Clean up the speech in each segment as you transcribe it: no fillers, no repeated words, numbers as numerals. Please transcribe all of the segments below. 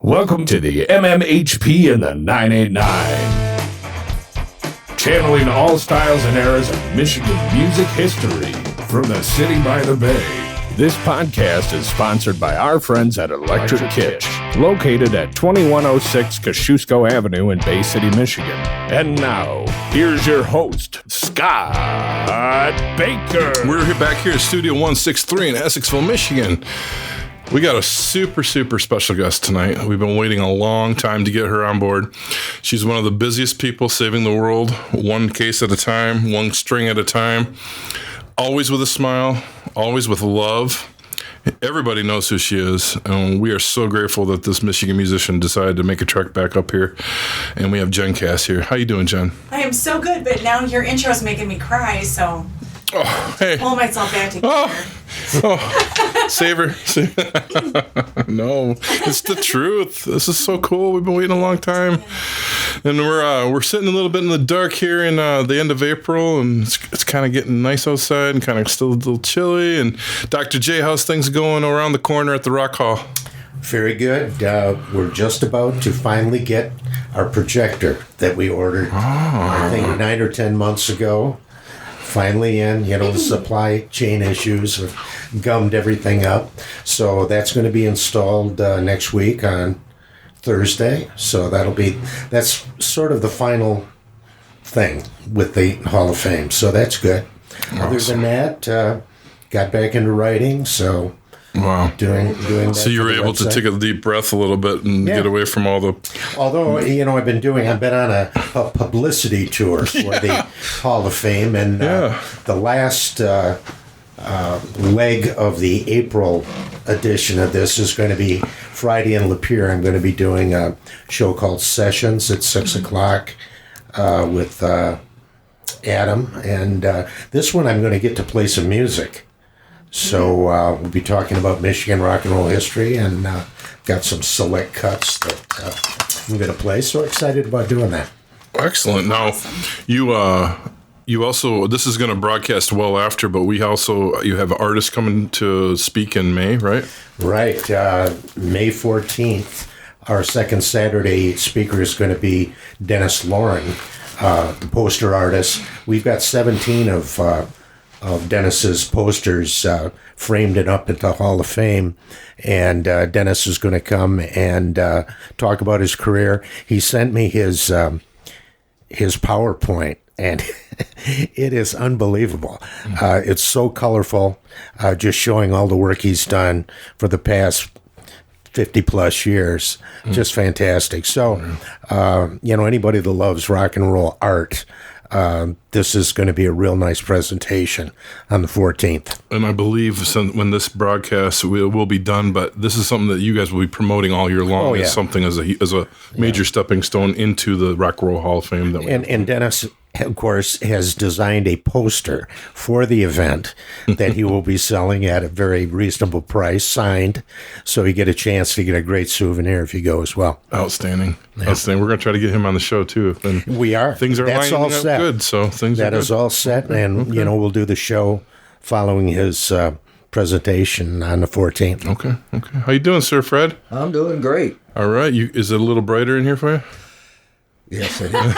Welcome to the MMHP in the 989. Channeling all styles and eras of Michigan music history from the city by the bay. This podcast is sponsored by our friends at Electric Kitsch, located at 2106 Kosciuszko Avenue in Bay City, Michigan. And now, here's your host, Scott Baker. We're back here at Studio 163 in Essexville, Michigan. We got a super special guest tonight. We've been waiting a long time to get her on board. She's one of the busiest people saving the world, one case at a time, one string at a time. Always with a smile, always with love. Everybody knows who she is, and we are so grateful that this Michigan musician decided to make a trek back up here. And we have Jen Cass here. How you doing, Jen? I am so good, but now your intro is making me cry, so hey. pull myself back together. Save her. No, it's the truth. This is so cool. We've been waiting a long time, and we're sitting a little bit in the dark here in the end of April, and it's kind of getting nice outside and kind of still a little chilly. And Dr. J, how's things going around the corner at the Rock Hall? Very good. We're just about to finally get our projector that we ordered, I think 9 or 10 months ago. Finally in, the supply chain issues have gummed everything up. So that's going to be installed next week on Thursday. So that's sort of the final thing with the Hall of Fame. So that's good. Awesome. Other than that, got back into writing, so wow. Doing that. So you were able to take a deep breath a little bit and get away from all the... Although, I've been on a publicity tour for the Hall of Fame, and the last leg of the April edition of this is going to be Friday in Lapeer. I'm going to be doing a show called Sessions at 6 o'clock with Adam, and this one I'm going to get to play some music. So we'll be talking about Michigan rock and roll history, and got some select cuts that I'm going to play. So excited about doing that. Excellent. Now, you also, this is going to broadcast well after, but you have artists coming to speak in May, right? Right. May 14th, our second Saturday speaker is going to be Dennis Lauren, the poster artist. We've got 17 of Dennis's posters framed it up at the Hall of Fame, and Dennis is going to come and talk about his career. He sent me his PowerPoint, and it is unbelievable. It's so colorful, just showing all the work he's done for the past 50 plus years. Just fantastic. So, anybody that loves rock and roll art, this is going to be a real nice presentation on the 14th. And I believe when this broadcast will be done, but this is something that you guys will be promoting all year long as something as a major stepping stone into the Rock and Roll Hall of Fame. And Dennis, of course, has designed a poster for the event that he will be selling at a very reasonable price, signed, so you get a chance to get a great souvenir if you go as well. Outstanding. Yeah. Outstanding. We're going to try to get him on the show, too. And we are. Things are lining up good, so things are good. That is all set, and, we'll do the show following his presentation on the 14th. Okay. How you doing, Sir Fred? I'm doing great. All right. Is it a little brighter in here for you? Yes, it is.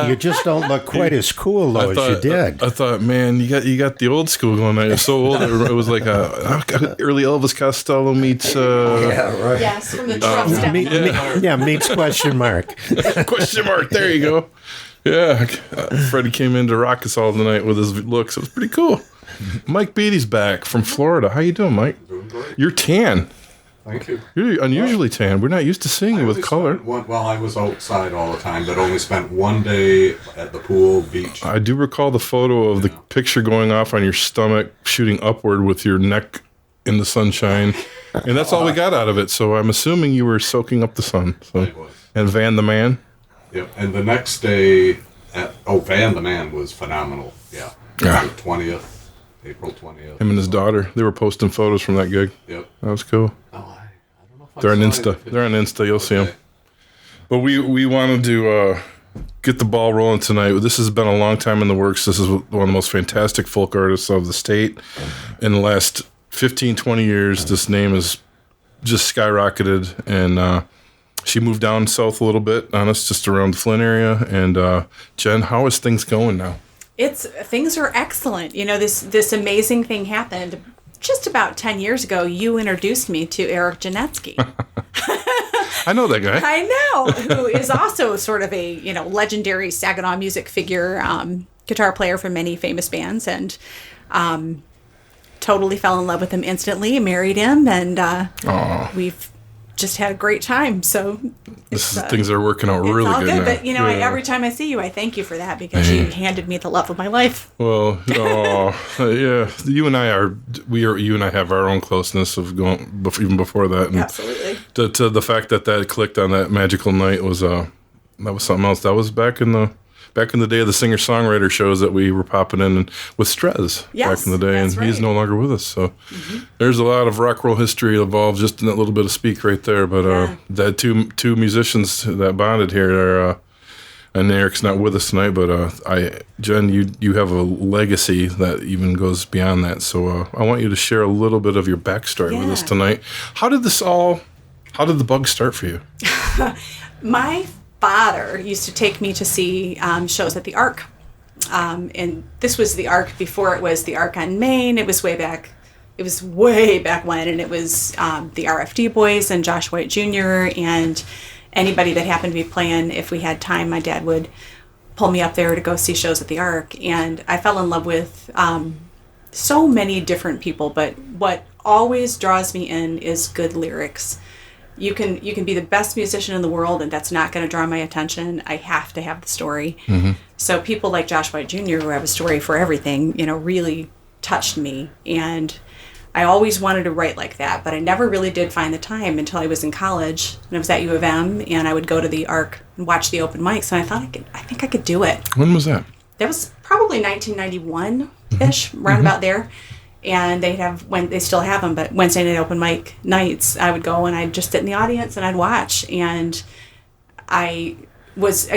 You just don't look quite as cool though as you did. I thought, man, you got the old school going on. You're so old. It was like early Elvis Costello meets. Yeah, right. Yes, from the trucks down. Meets question mark. Question mark. There you go. Yeah, Freddie came in to rock us all tonight with his looks. It was pretty cool. Mike Beatty's back from Florida. How you doing, Mike? Doing great. You're tan. Thank you. You're unusually tan. We're not used to seeing you with color. I was outside all the time, but only spent one day at the pool, beach. I do recall the photo of the picture going off on your stomach, shooting upward with your neck in the sunshine. And that's all we got out of it. So I'm assuming you were soaking up the sun. So. And Van the Man? Yep. And the next day, Van the Man was phenomenal. Yeah. The 20th. April 20th. Him and his daughter, they were posting photos from that gig. Yep. That was cool. I don't know if They're on Insta. They're on Insta. You'll see them. But we wanted to get the ball rolling tonight. This has been a long time in the works. This is one of the most fantastic folk artists of the state. In the last 15, 20 years, this name has just skyrocketed, and she moved down south a little bit on us, just around the Flint area. And Jen, how is things going now? Things are excellent. You know, this amazing thing happened just about 10 years ago. You introduced me to Eric Janetsky. I know that guy. I know, who is also sort of a, legendary Saginaw music figure, guitar player for many famous bands, and totally fell in love with him instantly, married him, and we've just had a great time. So things are working out really all good good. now. But every time I see you, I thank you for that, because you handed me the love of my life. Well, yeah, you and I have our own closeness of going even before that. And Absolutely. To the fact that clicked on that magical night was something else. That was back in the day of the singer-songwriter shows that we were popping in with Strez back in the day, and he's no longer with us. So there's a lot of rock roll history involved just in that little bit of speak right there. But that two musicians that bonded here are, and Eric's not with us tonight, but Jen, you have a legacy that even goes beyond that. So I want you to share a little bit of your backstory with us tonight. How did the bug start for you? My father used to take me to see shows at the Ark. And this was the Ark before it was the Ark on Main. It was way back when, and it was the RFD boys and Josh White Jr. and anybody that happened to be playing. If we had time, my dad would pull me up there to go see shows at the Ark. And I fell in love with so many different people, but what always draws me in is good lyrics. You can be the best musician in the world, and that's not going to draw my attention. I have to have the story. Mm-hmm. So people like Josh White Jr., who have a story for everything, really touched me. And I always wanted to write like that, but I never really did find the time until I was in college, and I was at U of M, and I would go to the Ark and watch the open mics, and I thought I think I could do it. When was that? That was probably 1991-ish, round about there. And they still have them, but Wednesday night open mic nights, I would go and I'd just sit in the audience and I'd watch. And I was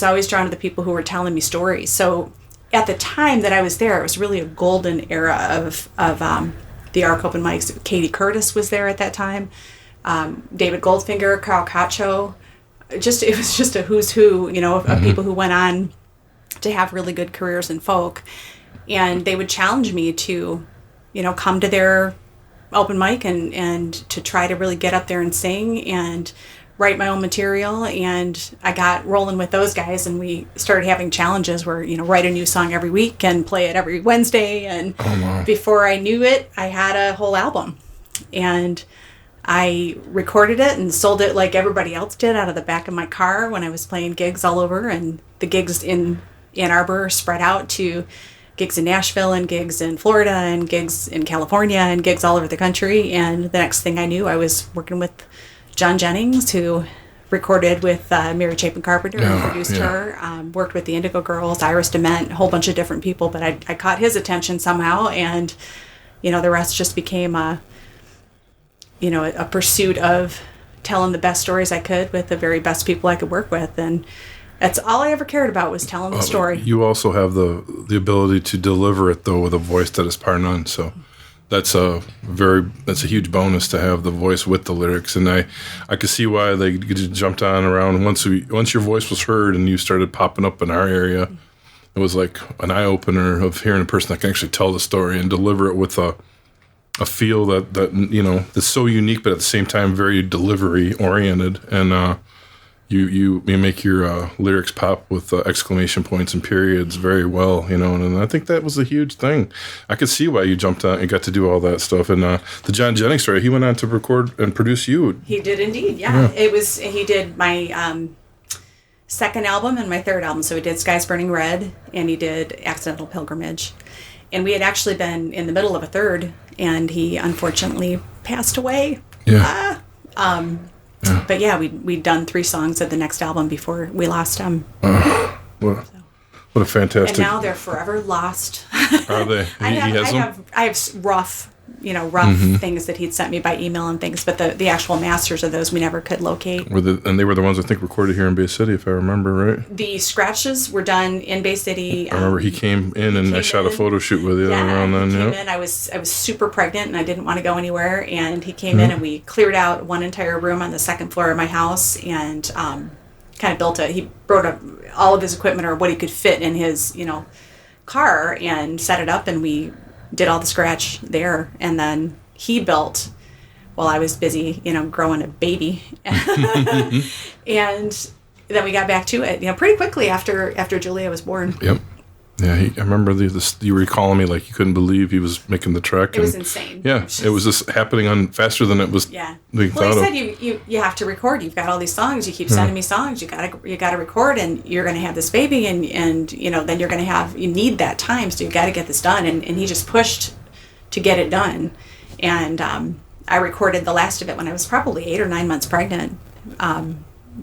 always drawn to the people who were telling me stories. So at the time that I was there, it was really a golden era of the Ark open mics. Katie Curtis was there at that time. David Goldfinger, Carl Cacho. It was just a who's who, of people who went on to have really good careers in folk. And they would challenge me to come to their open mic and to try to really get up there and sing and write my own material. And I got rolling with those guys, and we started having challenges where, write a new song every week and play it every Wednesday. And before I knew it, I had a whole album. And I recorded it and sold it like everybody else did out of the back of my car when I was playing gigs all over. And the gigs in Ann Arbor spread out to gigs in Nashville and gigs in Florida and gigs in California and gigs all over the country. And the next thing I knew, I was working with John Jennings, who recorded with Mary Chapin Carpenter and produced her, worked with the Indigo Girls, Iris DeMent, a whole bunch of different people. But I caught his attention somehow, and, the rest just became a pursuit of telling the best stories I could with the very best people I could work with. And that's all I ever cared about, was telling the story. You also have the ability to deliver it, though, with a voice that is par none. So that's a huge bonus to have the voice with the lyrics. And I could see why they jumped on around once your voice was heard and you started popping up in our area. It was like an eye opener of hearing a person that can actually tell the story and deliver it with a feel that that's so unique, but at the same time very delivery oriented. And You make your lyrics pop with exclamation points and periods very well, and I think that was a huge thing. I could see why you jumped on and got to do all that stuff. And the John Jennings story, he went on to record and produce you. He did indeed, yeah. He did my second album and my third album. So he did Skies Burning Red, and he did Accidental Pilgrimage. And we had actually been in the middle of a third, and he unfortunately passed away. Yeah. But yeah, we'd done 3 songs of the next album before we lost him. What a fantastic... And now they're forever lost. Are they? I have rough rough things that he'd sent me by email and things, but the actual masters of those we never could locate. And they were the ones I think recorded here in Bay City, if I remember right. The scratches were done in Bay City. I remember he came in and I shot a photo shoot with you around then. He came in. I was super pregnant and I didn't want to go anywhere, and he came in and we cleared out one entire room on the second floor of my house and kind of he brought up all of his equipment or what he could fit in his car and set it up, and we did all the scratch there, and then he built while I was busy, growing a baby. And then we got back to it, pretty quickly after Julia was born. Yep. Yeah, I remember you were calling me like you couldn't believe he was making the trek. It was insane. Yeah, it was just happening on faster than it was. Yeah. Being well, thought he of. said you have to record. You've got all these songs. You keep sending me songs. You gotta record, and you're gonna have this baby, and then you need that time, so you got to get this done. And he just pushed to get it done, and I recorded the last of it when I was probably 8 or 9 months pregnant.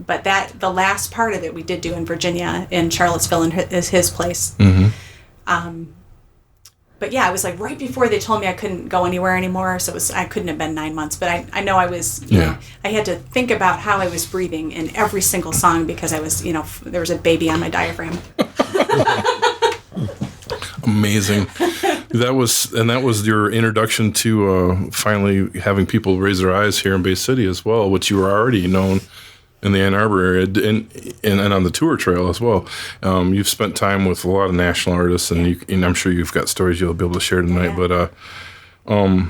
But the last part of it we did do in Virginia, in Charlottesville, is his place. But yeah, it was like right before they told me I couldn't go anywhere anymore, so I couldn't have been 9 months. But I know I was, I had to think about how I was breathing in every single song because I was, there was a baby on my diaphragm. Amazing. That was your introduction to finally having people raise their eyes here in Bay City as well, which you were already known in the Ann Arbor area and on the tour trail as well. You've spent time with a lot of national artists, and I'm sure you've got stories you'll be able to share tonight. Yeah. But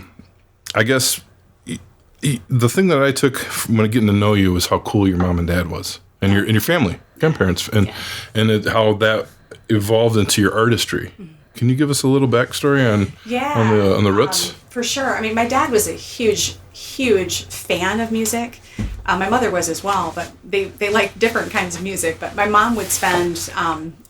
I guess the thing that I took when getting to know you was how cool your mom and dad was, and your family, grandparents, and how that evolved into your artistry. Can you give us a little backstory on the roots? For sure. I mean, my dad was a huge fan of music. My mother was as well, but they liked different kinds of music. But my mom would spend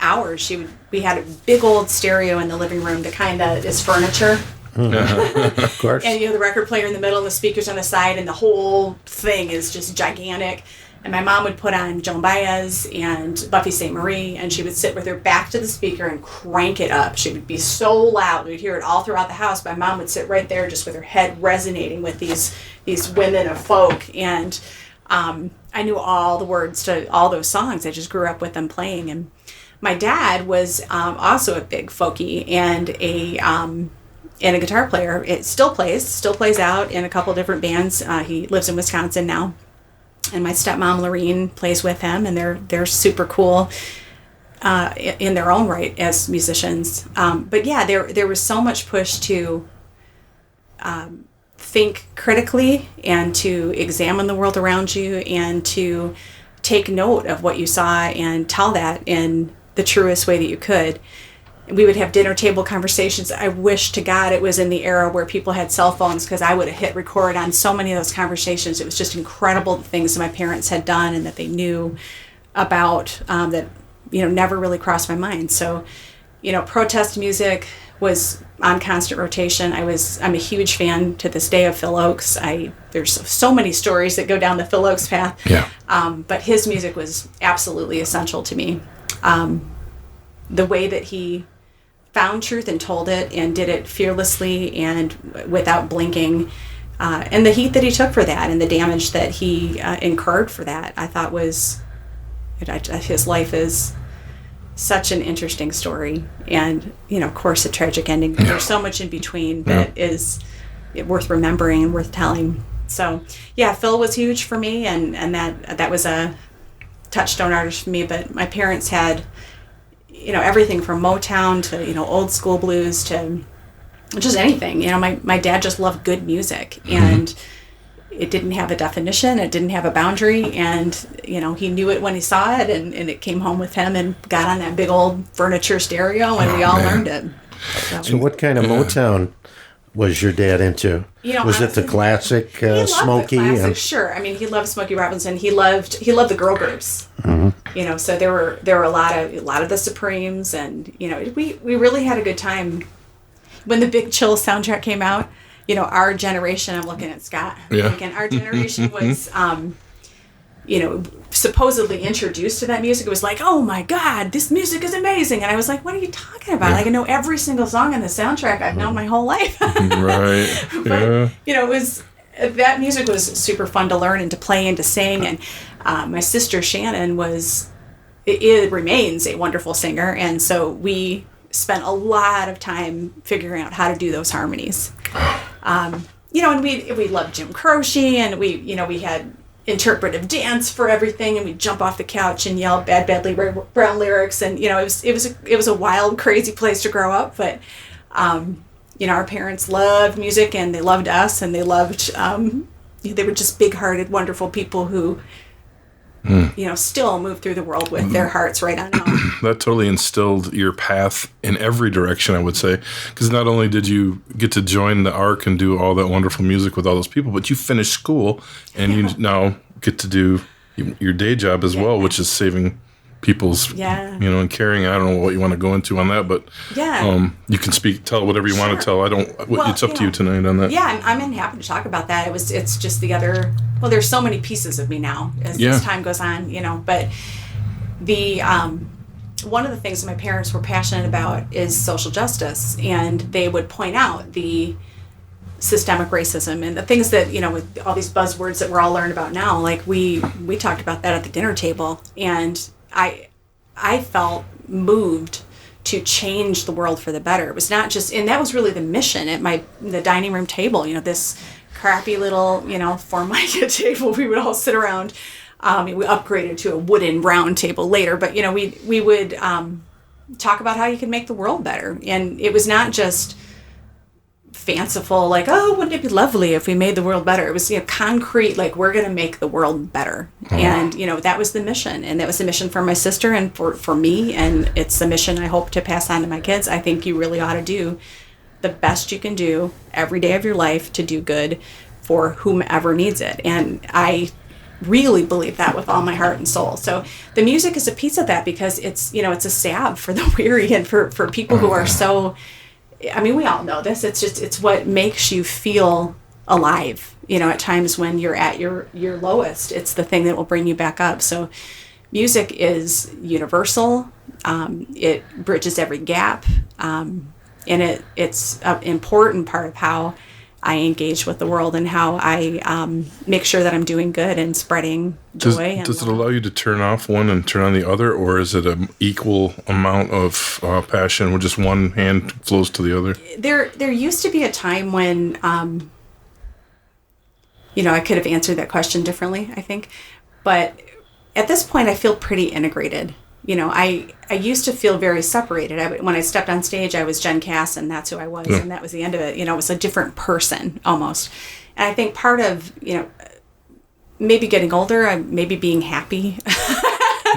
hours. We had a big old stereo in the living room, the kind that is furniture. Of course. And the record player in the middle and the speakers on the side, and the whole thing is just gigantic. And my mom would put on Joan Baez and Buffy St. Marie, and she would sit with her back to the speaker and crank it up. She would be so loud. We'd hear it all throughout the house. My mom would sit right there just with her head resonating with these women of folk. And I knew all the words to all those songs. I just grew up with them playing. And my dad was also a big folkie and a guitar player. It still plays out in a couple different bands. He lives in Wisconsin now. And my stepmom, Lorene, plays with him, and they're super cool in their own right as musicians. But yeah, there was so much push to think critically and to examine the world around you and to take note of what you saw and tell that in the truest way that you could. We would have dinner table conversations. I wish to God it was in the era where people had cell phones, because I would have hit record on so many of those conversations. It was just incredible the things that my parents had done and that they knew about that never really crossed my mind. So, protest music was on constant rotation. I'm a huge fan to this day of Phil Oakes. There's so many stories that go down the Phil Oakes path. Yeah. But his music was absolutely essential to me. The way that he found truth and told it and did it fearlessly and without blinking, and the heat that he took for that and the damage that he incurred for that, I thought his life is such an interesting story, and of course a tragic ending, but there's so much in between that is worth remembering and worth telling. So yeah, Phil was huge for me, and that was a touchstone artist for me. But my parents had everything from Motown to, old school blues to just anything. My dad just loved good music, and it didn't have a definition. It didn't have a boundary. And, he knew it when he saw it, and it came home with him and got on that big old furniture stereo, and we all learned it. So what kind of Motown was your dad into? Was it the classic Smokey? Sure. I mean, he loved Smokey Robinson. He loved the girl groups. Mm-hmm. So there were a lot of the Supremes, and we really had a good time. When the Big Chill soundtrack came out, our generation. I'm looking at Scott. Yeah. Our generation was. supposedly introduced to that music, it was like, oh my God, this music is amazing. And I was like, what are you talking about? Like, I know every single song on the soundtrack I've known my whole life. Right. But, it was, that music was super fun to learn and to play and to sing. And my sister Shannon it remains a wonderful singer. And so we spent a lot of time figuring out how to do those harmonies. And we loved Jim Croce, and we had interpretive dance for everything, and we'd jump off the couch and yell Badly Brown lyrics, and it was a wild, crazy place to grow up. But our parents loved music, and they loved us, and they loved they were just big-hearted, wonderful people who still move through the world with their hearts right on out. That totally instilled your path in every direction, I would say, because not only did you get to join the ARC and do all that wonderful music with all those people, but you finished school and you now get to do your day job as well, which is saving people's, and caring. I don't know what you want to go into on that, but you can tell whatever you want to tell. It's up to you tonight on that. Yeah, I'm happy to talk about that. It's just the other. Well, there's so many pieces of me now as time goes on, but the one of the things that my parents were passionate about is social justice, and they would point out the systemic racism and the things that, with all these buzzwords that we're all learning about now. Like we talked about that at the dinner table, and I felt moved to change the world for the better. It was not just, and that was really the mission at the dining room table, this crappy little, Formica table we would all sit around. We upgraded to a wooden round table later, but, we would talk about how you can make the world better. And it was not just fanciful, like, oh, wouldn't it be lovely if we made the world better? It was, concrete, like, we're going to make the world better. And, that was the mission. And that was the mission for my sister and for me. And it's the mission I hope to pass on to my kids. I think you really ought to do the best you can do every day of your life to do good for whomever needs it. And I really believe that with all my heart and soul. So the music is a piece of that, because it's, it's a salve for the weary and for people who are so, we all know this. It's what makes you feel alive, at times when you're at your lowest. It's the thing that will bring you back up. So music is universal. It bridges every gap. And it's an important part of how I engage with the world and how I make sure that I'm doing good and spreading joy. Does it allow you to turn off one and turn on the other, or is it an equal amount of passion where just one hand flows to the other? There used to be a time when, I could have answered that question differently, I think. But at this point, I feel pretty integrated. I used to feel very separated. When I stepped on stage, I was Jen Cass, and that's who I was, and that was the end of it. It was a different person almost. And I think part of, maybe getting older, maybe being happy.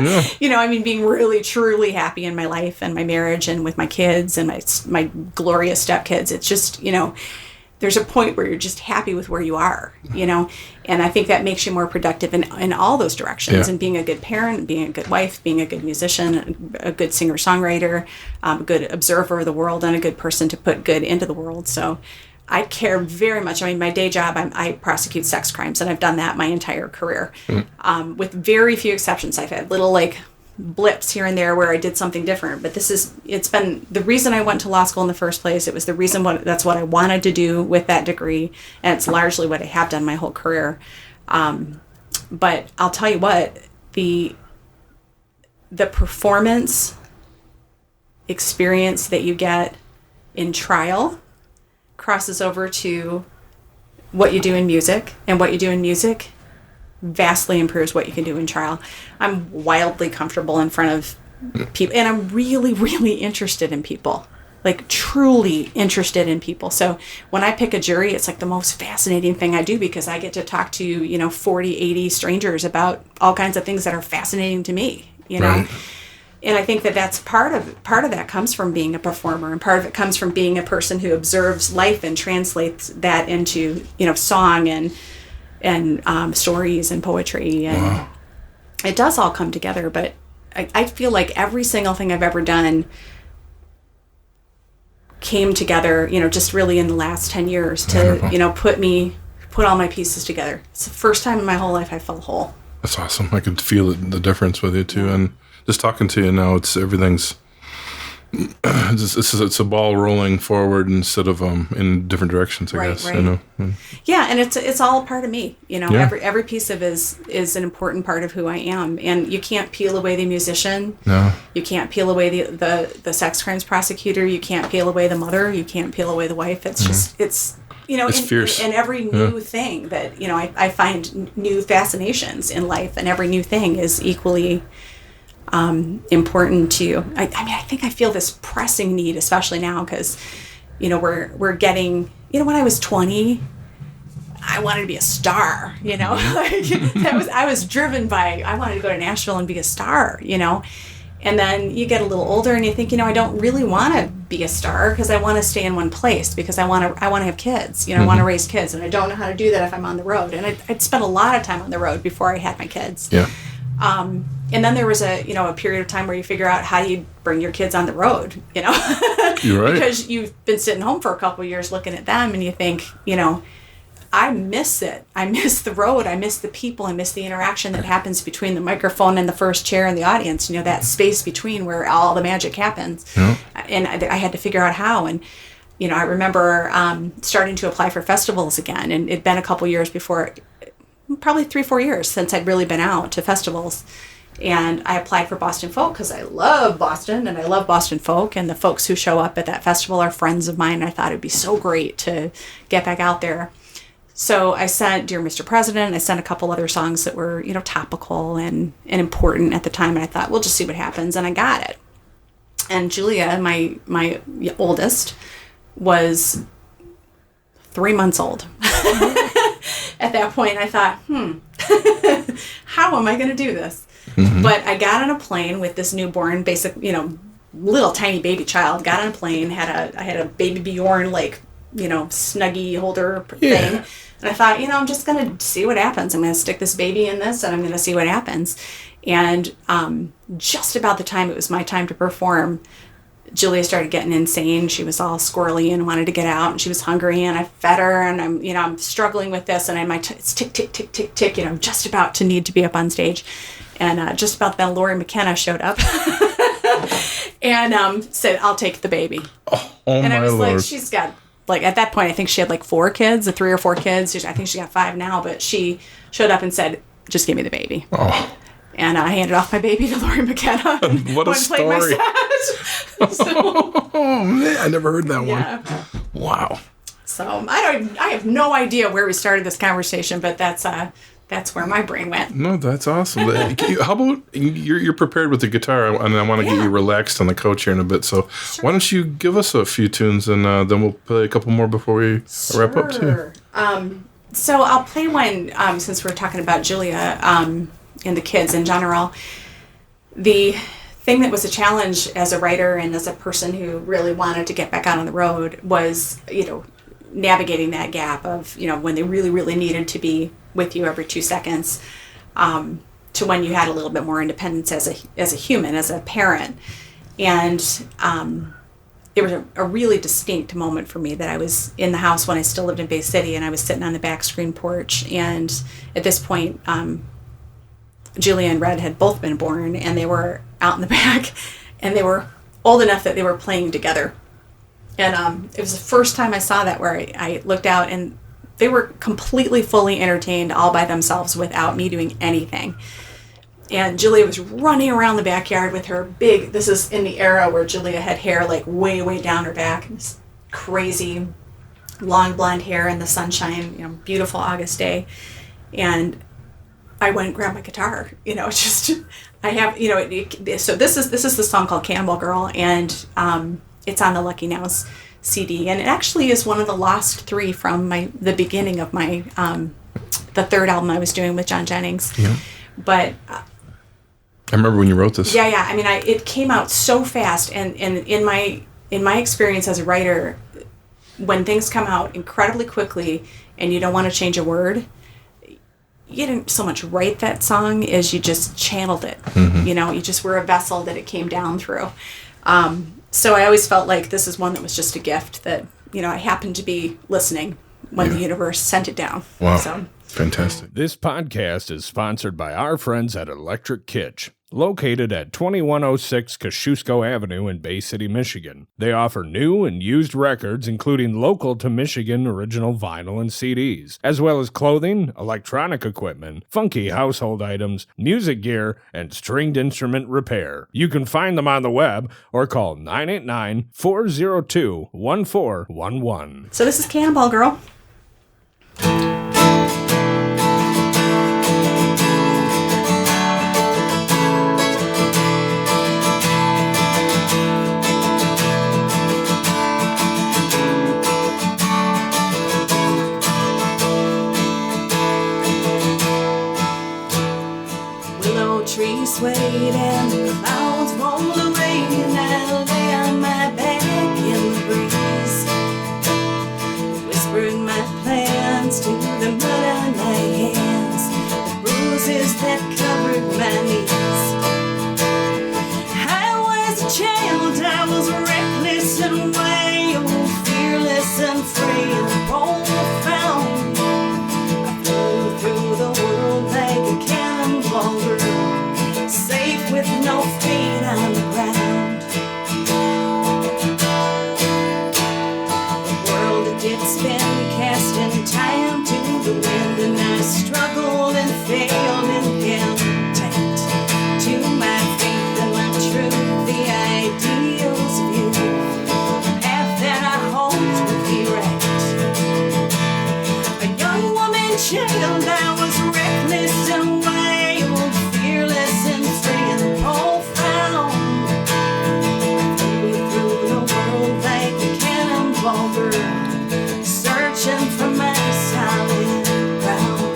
Being really, truly happy in my life and my marriage and with my kids and my glorious stepkids. It's just, there's a point where you're just happy with where you are, and I think that makes you more productive in all those directions. And being a good parent, being a good wife, being a good musician, a good singer-songwriter, a good observer of the world, and a good person to put good into the world. So I care very much. My day job, I prosecute sex crimes, and I've done that my entire career. With very few exceptions. I've had little blips here and there where I did something different, but it's been the reason I went to law school in the first place. It was the reason that's what I wanted to do with that degree, and it's largely what I have done my whole career. But I'll tell you what, the performance experience that you get in trial crosses over to what you do in music, and what you do in music vastly improves what you can do in trial. I'm wildly comfortable in front of people, and I'm really, really interested in people, truly interested in people. So when I pick a jury, it's the most fascinating thing I do, because I get to talk to 40, 80 strangers about all kinds of things that are fascinating to me, Right. And I think that's part of that comes from being a performer, and part of it comes from being a person who observes life and translates that into song and stories and poetry, and it does all come together. But I feel like every single thing I've ever done came together, just really in the last 10 years to, put all my pieces together. It's the first time in my whole life I felt whole. That's awesome. I could feel the difference with you too, and just talking to you now, everything's. It's a ball rolling forward instead of in different directions. I guess. Right. You know. Yeah, and it's all a part of me. You know, Yeah. every piece of it is an important part of who I am, and you can't peel away the musician. No. You can't peel away the sex crimes prosecutor. You can't peel away the mother. You can't peel away the wife. It's just it's. You know, It's fierce. and every new thing that, you know, I find new fascinations in life, and every new thing is equally important to. I mean, I think I feel this pressing need, especially now, because, you know, we're getting, you know, when I was 20, I wanted to be a star, you know, like I was driven by, I wanted to go to Nashville and be a star, you know. And then you get a little older and you think, you know, I don't really want to be a star because I want to stay in one place because I want to have kids, you know, I want to raise kids, and I don't know how to do that if I'm on the road. And I'd spent a lot of time on the road before I had my kids. Yeah. And then there was a period of time where you figure out how you bring your kids on the road, you know, You're right. because you've been sitting home for a couple of years looking at them, and you think, you know, I miss it. I miss the road. I miss the people. I miss the interaction that happens between the microphone and the first chair and the audience, you know, that space between where all the magic happens. Yeah. And I had to figure out how. And, you know, I remember starting to apply for festivals again. And it'd been a couple years before, probably 3-4 years since I'd really been out to festivals. And I applied for Boston Folk because I love Boston and I love Boston Folk. And the folks who show up at that festival are friends of mine. I thought it'd be so great to get back out there. So I sent Dear Mr. President, I sent a couple other songs that were, you know, topical and important at the time, and I thought, we'll just see what happens, and I got it. And Julia, my oldest, was 3 months old. At that point, I thought, how am I going to do this? Mm-hmm. But I got on a plane with this newborn, little tiny baby child, got on a plane, I had a baby Bjorn, like, you know, Snuggie holder thing. And I thought, you know, I'm just going to see what happens. I'm going to stick this baby in this and I'm going to see what happens. And just about the time it was my time to perform, Julia started getting insane. She was all squirrely and wanted to get out, and she was hungry, and I fed her, and I'm struggling with this, and it's tick, tick, tick, tick, tick, you know, I'm just about to need to be up on stage. And just about then, Lori McKenna showed up and said, I'll take the baby. Oh, and I was Lord. like, she's got, like, at that point, I think she had like 4 kids, 3 or 4 kids. I think she got 5 now, but she showed up and said, just give me the baby. Oh. And I handed off my baby to Lori McKenna. What a story. Oh, man, I never heard that one. Wow. So I have no idea where we started this conversation, but that's where my brain went. No, that's awesome. How about you're prepared with the guitar, and I want to get you relaxed on the couch here in a bit. So why don't you give us a few tunes, and then we'll play a couple more before we wrap up too. So I'll play one since we're talking about Julia and the kids in general. The thing that was a challenge as a writer and as a person who really wanted to get back out on the road was, you know, navigating that gap of, you know, when they really, really needed to be with you every 2 seconds, to when you had a little bit more independence as a human, as a parent. And it was a really distinct moment for me that I was in the house when I still lived in Bay City, and I was sitting on the back screen porch. And at this point, Julia and Red had both been born, and they were out in the back, and they were old enough that they were playing together. And it was the first time I saw that, where I looked out, and they were completely, fully entertained all by themselves without me doing anything. And Julia was running around the backyard with her big, this is in the era where Julia had hair like way, way down her back, this crazy long blonde hair in the sunshine, you know, beautiful August day. And I went and grabbed my guitar, you know, I have, you know, so this is the song called Cannibal Girl, and it's on the Lucky Now's CD, and it actually is one of the lost 3 from the beginning of my the third album I was doing with John Jennings. Yeah. But I remember when you wrote this. Yeah. I mean, it came out so fast, and in my experience as a writer, when things come out incredibly quickly and you don't want to change a word, you didn't so much write that song as you just channeled it. Mm-hmm. You know, you just were a vessel that it came down through. So I always felt like this is one that was just a gift that, you know, I happened to be listening when the universe sent it down. Wow. So Fantastic. This podcast is sponsored by our friends at Electric Kitsch, located at 2106 Kosciuszko Avenue in Bay City, Michigan. They offer new and used records, including local to Michigan original vinyl and CDs, as well as clothing, electronic equipment, funky household items, music gear, and stringed instrument repair. You can find them on the web or call 989-402-1411. So this is Cannonball Girl. Trees swayed and the clouds rolled away, and I lay on my back in the breeze. Whispered my plans to the mud on my hands, the bruises that covered my knees. I was a child, I was reckless and wild, fearless and free and profound. I flew through the world like a cannonball girl, safe with no feet on the ground. The world did spin, casting time to the wind, and I struggled and failed and held tight to my faith and my truth, the ideals of you, the path that I hoped would be right. A young woman child, I was reckless and wild, fearless and free and profound. I flew through the world like a cannonball girl, searching for my solid ground.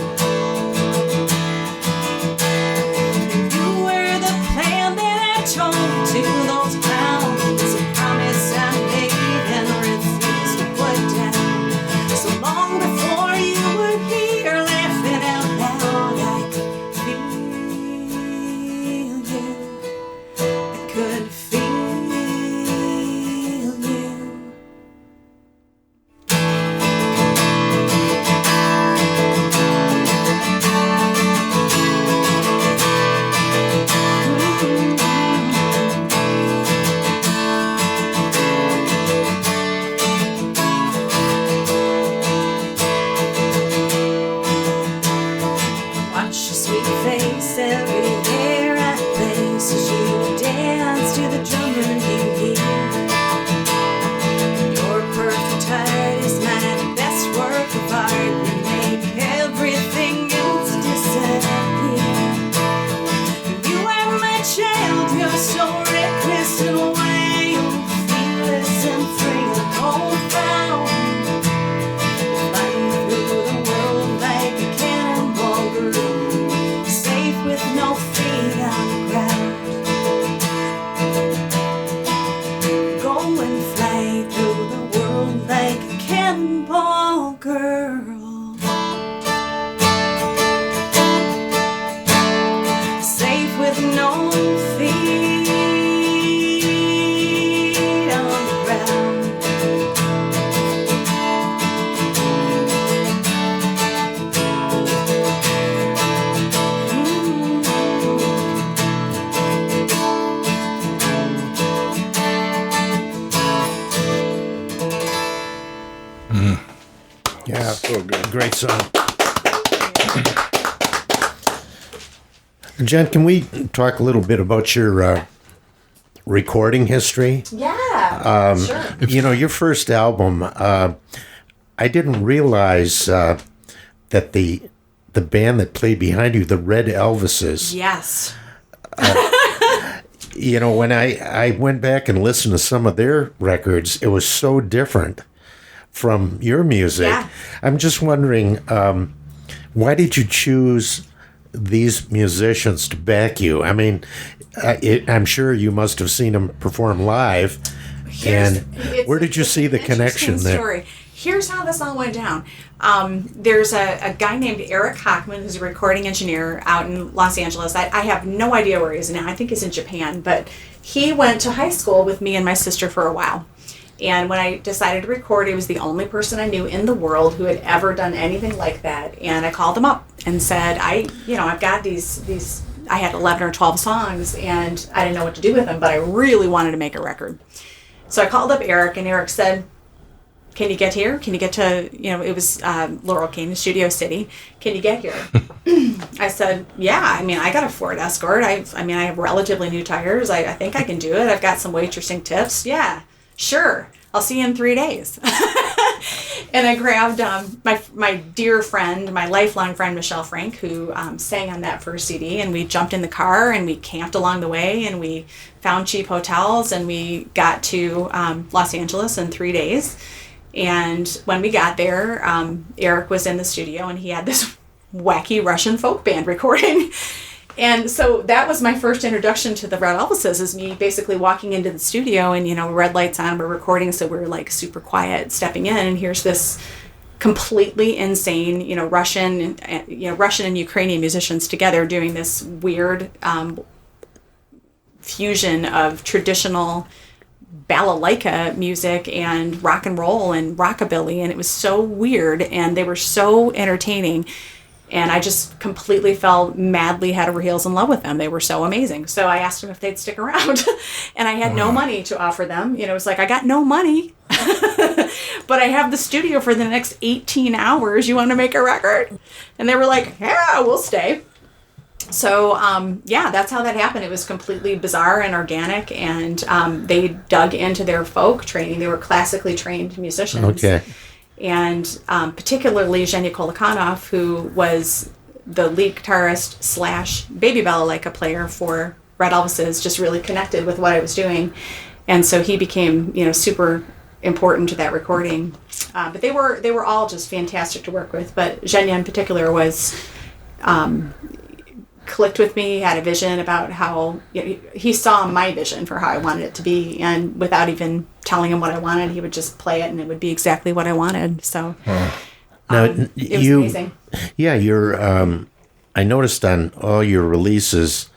And you were the plan that I told to those clowns, a promise I made and refused to put down. So long before you were here, laughing out loud, I could feel you. I could feel you. Watch your sweet face everywhere I place as you dance to the drummer you hear. Your perfect heart is my best work of art. You make everything else disappear. You are my child, you're so reckless and wild, fearless and free and profound. Flying through the world like a cannonball girl, safe with no feet on the ground. Go and fly through the world like a cannonball girl, safe with no feet on the ground. Yeah, so good. Great song. Jen, can we talk a little bit about your recording history? Yeah, sure. You know, your first album, I didn't realize that the band that played behind you, the Red Elvises, Yes. you know, when I went back and listened to some of their records, it was so different from your music. Yeah. I'm just wondering, why did you choose these musicians to back you? I mean, I'm sure you must have seen them perform live. Where did you see the connection there? Story. Here's how this all went down. There's a guy named Eric Hockman who's a recording engineer out in Los Angeles. I have no idea where he is now. I think he's in Japan. But he went to high school with me and my sister for a while. And when I decided to record, he was the only person I knew in the world who had ever done anything like that. And I called him up and said, I've got these I had 11 or 12 songs and I didn't know what to do with them, but I really wanted to make a record. So I called up Eric, and Eric said, can you get here? Can you get to, it was Laurel King, Studio City. Can you get here? I said, yeah, I got a Ford Escort. I have relatively new tires. I think I can do it. I've got some waitressing tips. Yeah, sure. I'll see you in 3 days. And I grabbed my dear friend, my lifelong friend, Michelle Frank, who sang on that first CD. And we jumped in the car and we camped along the way and we found cheap hotels and we got to Los Angeles in 3 days. And when we got there, Eric was in the studio and he had this wacky Russian folk band recording. And so that was my first introduction to the Red Elvises, is me basically walking into the studio and, red lights on, we're recording, so we're like super quiet, stepping in, and here's this completely insane, Russian and Ukrainian musicians together doing this weird fusion of traditional balalaika music and rock and roll and rockabilly, and it was so weird, and they were so entertaining. And I just completely fell madly head over heels in love with them. They were so amazing. So I asked them if they'd stick around. And I had no money to offer them. It was like, I got no money, but I have the studio for the next 18 hours. You want to make a record? And they were like, yeah, we'll stay. So, that's how that happened. It was completely bizarre and organic. And they dug into their folk training. They were classically trained musicians. Okay. And particularly Zhenya Kolikanov, who was the lead guitarist / baby balalaika player for Red Elvises, just really connected with what I was doing. And so he became, super important to that recording. But they were all just fantastic to work with. But Zhenya in particular was clicked with me, had a vision about how he saw my vision for how I wanted it to be, and without even telling him what I wanted, he would just play it and it would be exactly what I wanted. So now it was amazing. Yeah, you're I noticed on all your releases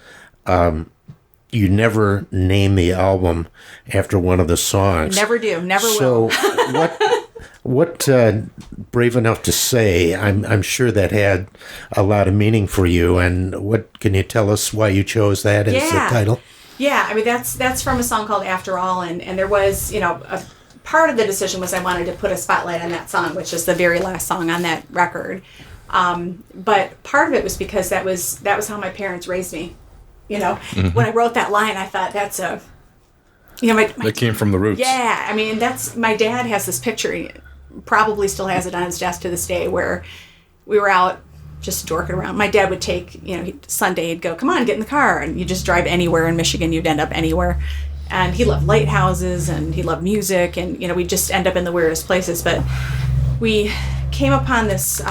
you never name the album after one of the songs. Never do, never will. So what Brave Enough to Say, I'm sure that had a lot of meaning for you, and what can you tell us why you chose that as the title? Yeah, that's from a song called After All, and there was, a part of the decision was I wanted to put a spotlight on that song, which is the very last song on that record. But part of it was because that was how my parents raised me. When I wrote that line, I thought that's a, that came from the roots. Yeah, that's, my dad has this picture, he probably still has it on his desk to this day, where we were out just dorking around. My dad would take, Sunday he'd go, come on, get in the car, and you just drive anywhere in Michigan, you'd end up anywhere. And he loved lighthouses and he loved music, and we'd just end up in the weirdest places. But we came upon this, it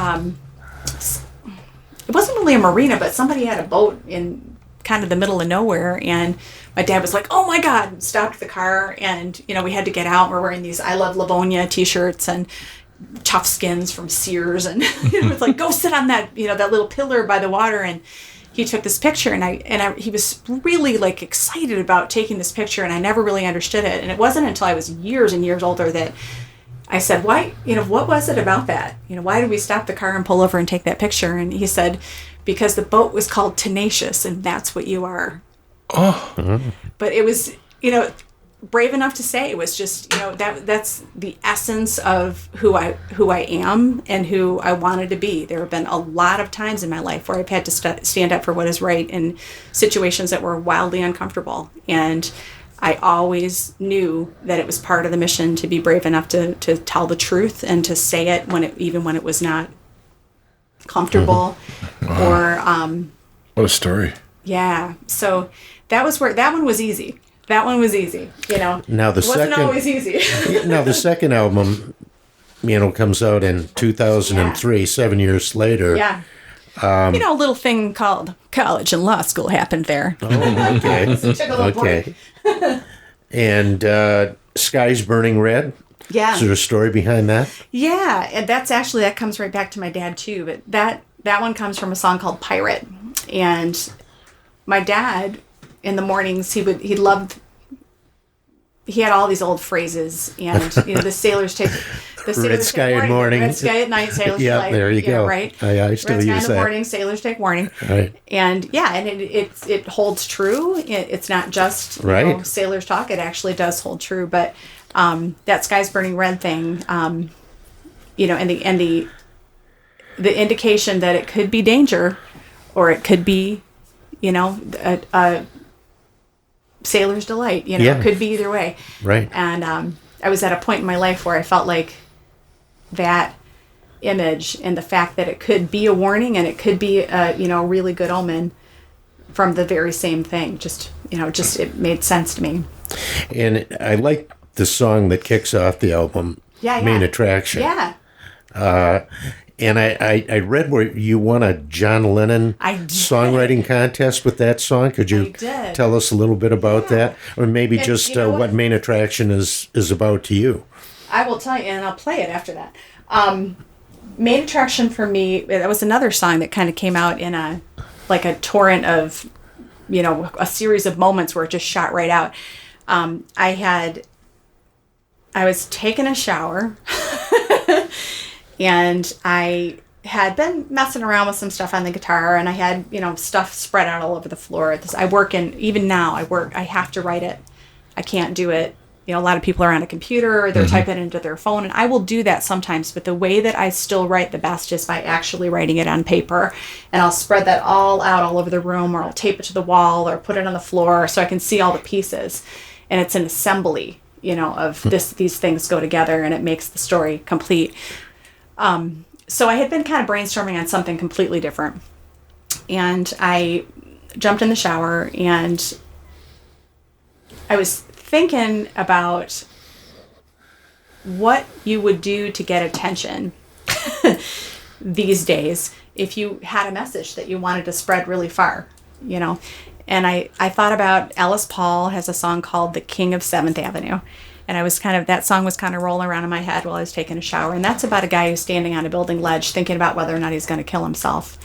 wasn't really a marina, but somebody had a boat in kind of the middle of nowhere, and my dad was like, oh my God, stopped the car, and we had to get out. We're wearing these I Love Livonia t-shirts and tough skins from Sears, and it's like, go sit on that that little pillar by the water. And he took this picture, and he was really like excited about taking this picture, and I never really understood it. And it wasn't until I was years and years older that I said, why, what was it about that? Why did we stop the car and pull over and take that picture? And he said, because the boat was called Tenacious, and that's what you are. Oh. Mm-hmm. But it was, Brave Enough to Say was just, that's the essence of who I am and who I wanted to be. There have been a lot of times in my life where I've had to stand up for what is right in situations that were wildly uncomfortable. And I always knew that it was part of the mission to be brave enough to tell the truth and to say it even when it was not comfortable. Wow. What a story. Yeah. So that one was easy. That one was easy. Now it wasn't always easy. Now the second album, comes out in 2003, 7 years later. Yeah. A little thing called college and law school happened there. Oh, okay. So took a little break. And Sky's Burning Red. Yeah. Is there a story behind that? Yeah, and that comes right back to my dad too. But that one comes from a song called Pirate. And my dad, in the mornings, he loved he had all these old phrases, and the sailors take the sailors Red sky take at morning. red sky at night, sailors Yeah, flight. there you go. Right. I still red sky use in the that. morning, sailors take warning. Right. And and it holds true. It's not just Right. sailors talk. It actually does hold true. But that sky's burning red thing, and the indication that it could be danger, or it could be, a sailor's delight. Yeah. It could be either way. Right. And I was at a point in my life where I felt like that image and the fact that it could be a warning and it could be a really good omen from the very same thing. Just it made sense to me. And I like the song that kicks off the album, Main Attraction. Yeah. And I read where you won a John Lennon I did. songwriting contest with that song. Could you I did. tell us a little bit about that? Or maybe And just you know what what? Main Attraction is about to you? I will tell you, and I'll play it after that. Main Attraction for me, that was another song that kind of came out in a torrent of, a series of moments where it just shot right out. I was taking a shower and I had been messing around with some stuff on the guitar, and I had, stuff spread out all over the floor. Even now I have to write it. I can't do it. A lot of people are on a computer, they're typing into their phone, and I will do that sometimes, but the way that I still write the best is by actually writing it on paper. And I'll spread that all out all over the room, or I'll tape it to the wall, or put it on the floor so I can see all the pieces. And it's an assembly, of these things go together, and it makes the story complete. So I had been kind of brainstorming on something completely different. And I jumped in the shower, and I was thinking about what you would do to get attention these days if you had a message that you wanted to spread really far, And I thought about Alice Paul has a song called The King of 7th Avenue. And that song was kind of rolling around in my head while I was taking a shower. And that's about a guy who's standing on a building ledge thinking about whether or not he's going to kill himself.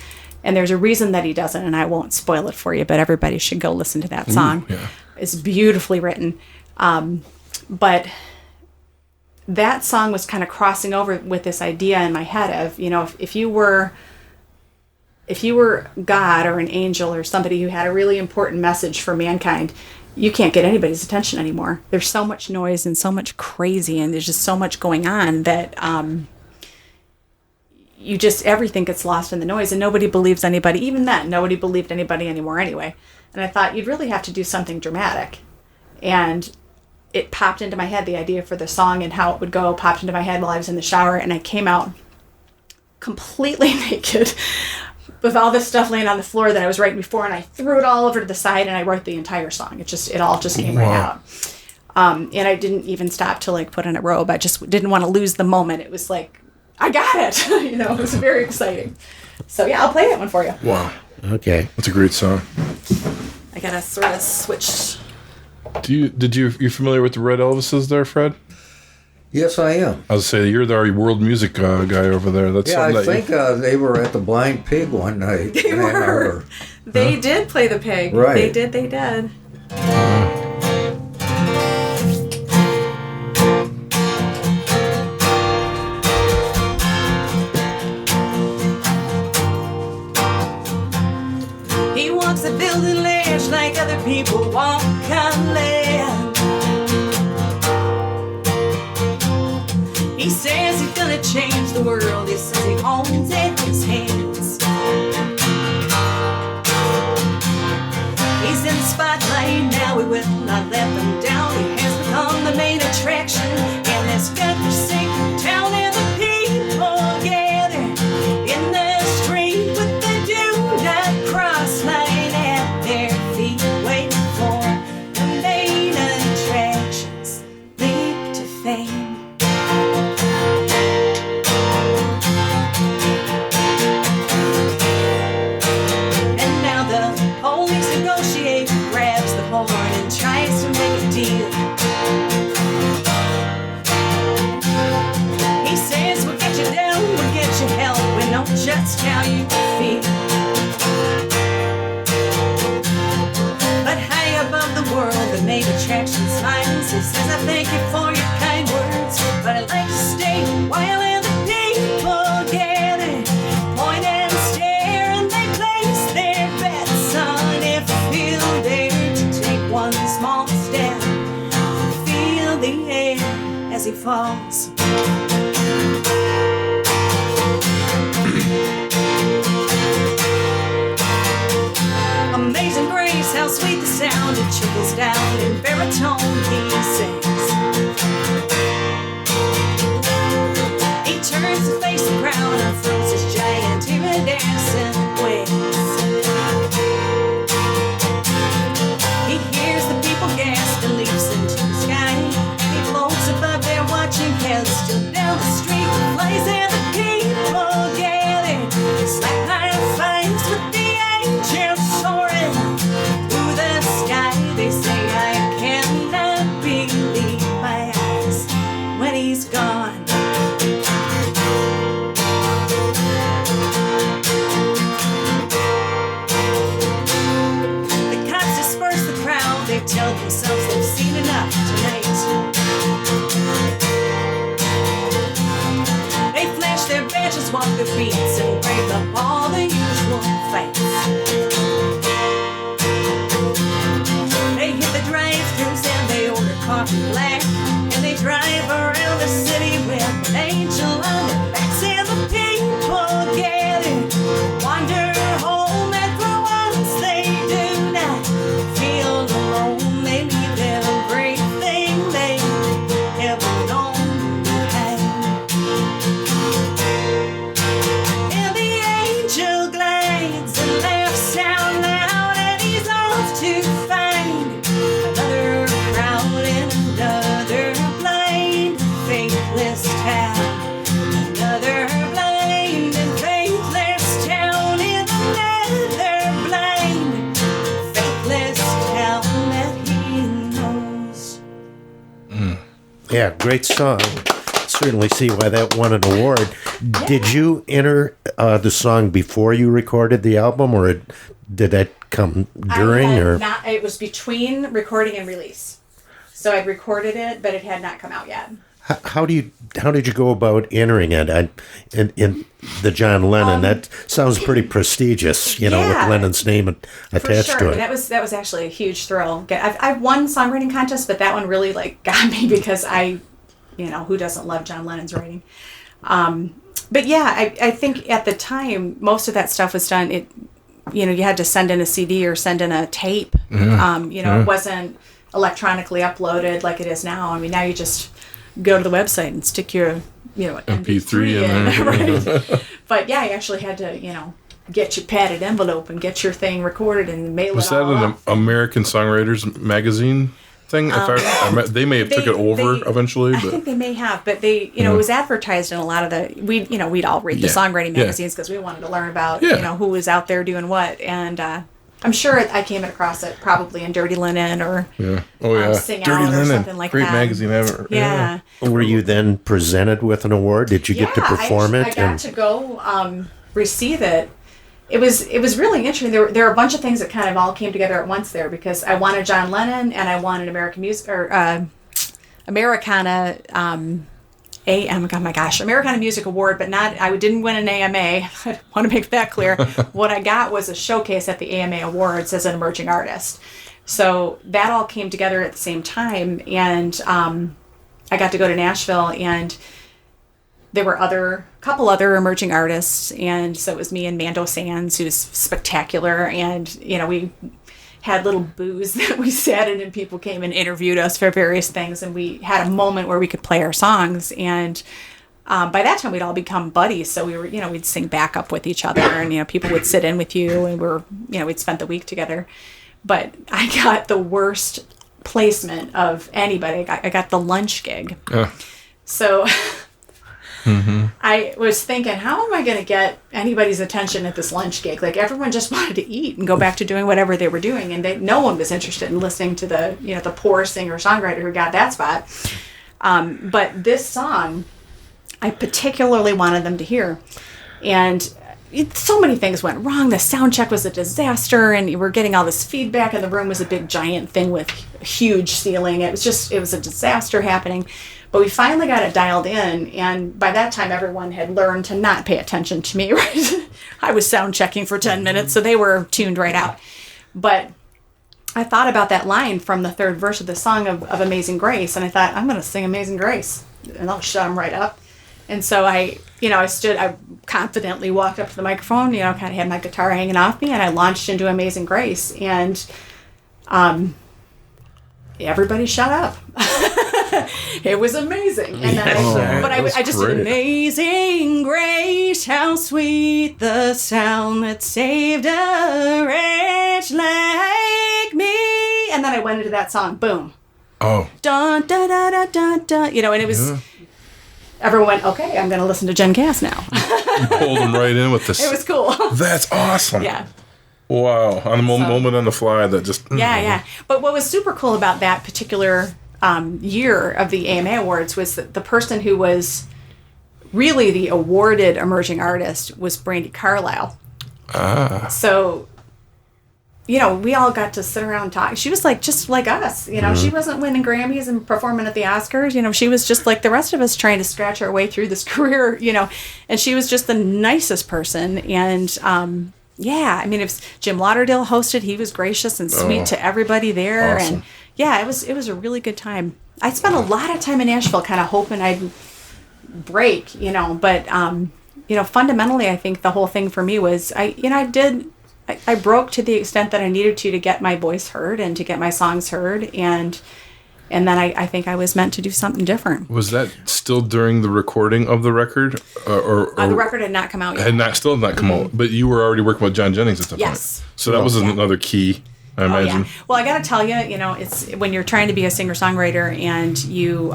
And there's a reason that he doesn't, and I won't spoil it for you, but everybody should go listen to that song. Yeah. It's beautifully written. But that song was kind of crossing over with this idea in my head of, if you were God or an angel or somebody who had a really important message for mankind, you can't get anybody's attention anymore. There's so much noise and so much crazy, and there's just so much going on that everything gets lost in the noise, and nobody believes anybody. Even then, nobody believed anybody anymore anyway. And I thought you'd really have to do something dramatic. And it popped into my head, the idea for the song and how it would go popped into my head while I was in the shower, and I came out completely naked with all this stuff laying on the floor that I was writing before, and I threw it all over to the side, and I wrote the entire song. It all just came right out. And I didn't even stop to put on a robe. I just didn't want to lose the moment. It was like, I got it. It was very exciting. So yeah, I'll play that one for you. Wow. Okay. That's a great song. I gotta sort of switch. You familiar with the Red Elvises there, Fred? Yes, I am. I was say you're our world music guy over there. That's Yeah, I something think they were at the Blind Pig one night. They were. They did play the pig. Right. They did. He walks the building ledge like other people walk on land. He says he's gonna change the world. He says he owns it in his hands. He's in the spotlight now, we will not let them down. He has become the main attraction in this godforsaken town, and the people gather in the street with the do not cross line at their feet, waiting for the main attraction's leap to fame. And now the police negotiate, grabs the horn and tries to make a deal. He says, we'll get you down, we'll get you help, we know just how you feel. But high above the world, the main attraction smiles. He says, I he falls. Amazing grace, how sweet the sound, it trickles down in baritone, he sings. He turns to face the crowd and throws his giant iridescent wings. He hears the people gasp and leaps into the sky. He floats above their watching heads, still down the street, flies and the people gather. Slap high fives with the angels soaring through the sky. They say, I cannot believe my eyes when he's gone. The cops disperse the crowd. They tell themselves they've seen enough tonight. They flash their badges, walk their beats, and break up all the usual fights. They hit the drive-thrus and they order coffee black, and they drive around the city with an angel on their backs, and the people gather, wander home, and for once they do not feel alone. They leave everything they ever known behind. And the angel glides and laughs out loud, and he's off to find another crowd in another blind, faithless town. Another blind and faithless town in another blind, faithless town that he knows. Yeah, great song. Certainly see why that won an award. Did you enter the song before you recorded the album, or did that come during? It was between recording and release. So I'd recorded it, but it had not come out yet. How did you go about entering it? In the John Lennon, that sounds pretty prestigious, with Lennon's name attached to it. That was actually a huge thrill. I've won songwriting contests, but that one really got me because who doesn't love John Lennon's writing? But yeah, I think at the time most of that stuff was done. You had to send in a CD or send in a tape. It wasn't electronically uploaded like it is now. I mean, now you just go to the website and stick your MP3 in there. Right. But yeah, you actually had to get your padded envelope and get your thing recorded and mail Was it all that an up. American Songwriters magazine thing? They may have took it over eventually. I think they may have, but it was advertised in a lot of the we'd all read the songwriting magazines because we wanted to learn about who was out there doing what, and I'm sure I came across it probably in Dirty Linen or Sing Dirty Out Linen, or something like great that. magazine ever. Yeah. Were you then presented with an award? Did you get to perform it? I got to go receive it. It was really interesting. There were a bunch of things that kind of all came together at once there because I won a John Lennon and I won an American Music or Americana Americana Music Award, but I didn't win an AMA. I want to make that clear. What I got was a showcase at the AMA Awards as an emerging artist. So that all came together at the same time, and I got to go to Nashville, and there were a couple other emerging artists, and so it was me and Mando Sands, who's spectacular, and we had little booths that we sat in, and people came and interviewed us for various things, and we had a moment where we could play our songs, and by that time we'd all become buddies, so we were we'd sing backup with each other, and people would sit in with you, and we'd spent the week together. But I got the worst placement of anybody. I got the lunch gig. So I was thinking, how am I going to get anybody's attention at this lunch gig? Everyone just wanted to eat and go back to doing whatever they were doing, and no one was interested in listening to the poor singer-songwriter who got that spot. But this song, I particularly wanted them to hear, and so many things went wrong. The sound check was a disaster, and you were getting all this feedback, and the room was a big giant thing with huge ceiling. It was a disaster happening. But we finally got it dialed in, and by that time everyone had learned to not pay attention to me, right? I was sound checking for 10 minutes, so they were tuned right out. But I thought about that line from the third verse of the song of Amazing Grace, and I thought, I'm going to sing Amazing Grace. and they'll shut them right up. And so I confidently walked up to the microphone, kind of had my guitar hanging off me, and I launched into Amazing Grace, and everybody shut up. It was amazing. And then I just did Amazing Grace, how sweet the sound that saved a wretch like me. And then I went into that song, boom. Oh. Dun, da, da, da, da, da. And it was, everyone went, okay, I'm going to listen to Jen Cass now. You pulled them right in with this. It was cool. That's awesome. Yeah. Wow. On the moment on the fly that just... Yeah. But what was super cool about that particular year of the AMA Awards was that the person who was really the awarded emerging artist was Brandi Carlile. So, we all got to sit around and talk. She was just like us. She wasn't winning Grammys and performing at the Oscars. She was just like the rest of us trying to scratch our way through this career, and she was just the nicest person. And, it was Jim Lauderdale hosted. He was gracious and sweet to everybody there. Awesome. And it was a really good time. I spent a lot of time in Nashville kind of hoping I'd break, but, fundamentally, I think the whole thing for me was I broke to the extent that I needed to get my voice heard and to get my songs heard. And then I think I was meant to do something different. Was that still during the recording of the record? Or the record had not come out yet. Still had not come out, but you were already working with John Jennings at that point. So that was another key, I imagine. Yeah. Well, I got to tell you, it's when you're trying to be a singer-songwriter and you,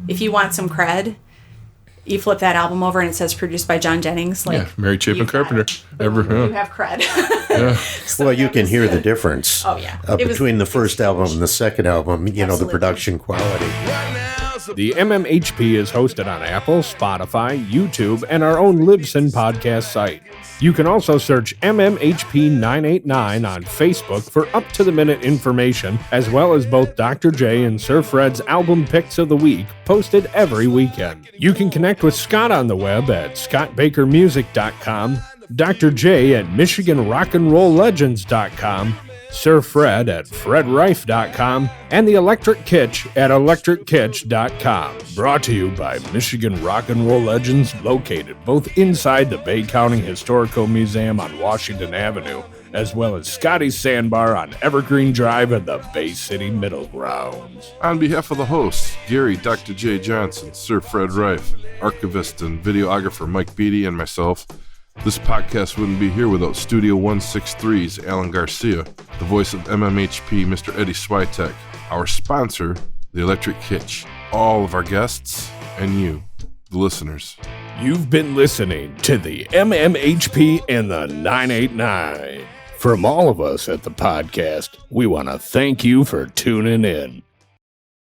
if you want some cred, you flip that album over and it says produced by John Jennings. Mary Chapin Carpenter. You have cred. So you can hear the difference. Oh, yeah. Between the first album and the second album, the production quality. The MMHP is hosted on Apple, Spotify, YouTube, and our own Libsyn podcast site. You can also search MMHP 989 on Facebook for up-to-the-minute information, as well as both Dr. J and Sir Fred's album picks of the week, posted every weekend. You can connect with Scott on the web at scottbakermusic.com, Dr. J at michiganrockandrolllegends.com, Sir Fred at fredrife.com, and the Electric Kitsch at electrickitch.com. Brought to you by Michigan Rock and Roll Legends, located both inside the Bay County Historical Museum on Washington Avenue, as well as Scotty's Sandbar on Evergreen Drive in the Bay City Middle Grounds. On behalf of the hosts, Gary, Dr. J. Johnson, Sir Fred Rife, archivist and videographer Mike Beatty, and myself, this podcast wouldn't be here without Studio 163's Alan Garcia, the voice of MMHP, Mr. Eddie Switek, our sponsor, the Electric Kitsch, all of our guests, and you, the listeners. You've been listening to the MMHP and the 989. From all of us at the podcast, we want to thank you for tuning in.